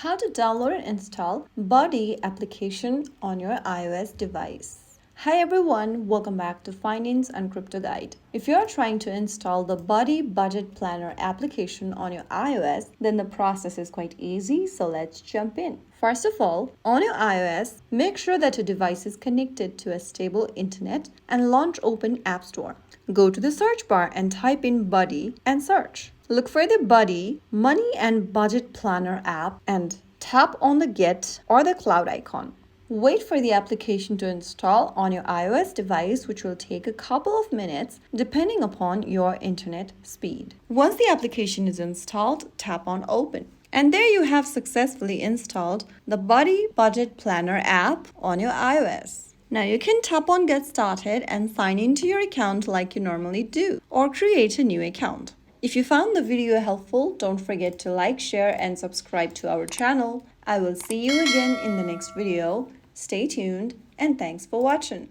How to download and install Buddy application on your iOS device. Hi everyone, welcome back to Finance and Crypto Guide. If you're trying to install the Buddy Budget Planner application on your iOS, then the process is quite easy, so let's jump in. First of all, on your iOS, make sure that your device is connected to a stable internet and launch open App Store. Go to the search bar and type in Buddy and search. Look for the Buddy Money and Budget Planner app and tap on the Get or the Cloud icon. Wait for the application to install on your iOS device, which will take a couple of minutes depending upon your internet speed. Once the application is installed, tap on Open. And there you have successfully installed the Buddy Budget Planner app on your iOS. Now you can tap on Get Started and sign into your account like you normally do, or create a new account. If you found the video helpful, don't forget to like, share, and subscribe to our channel. I will see you again in the next video. Stay tuned and thanks for watching.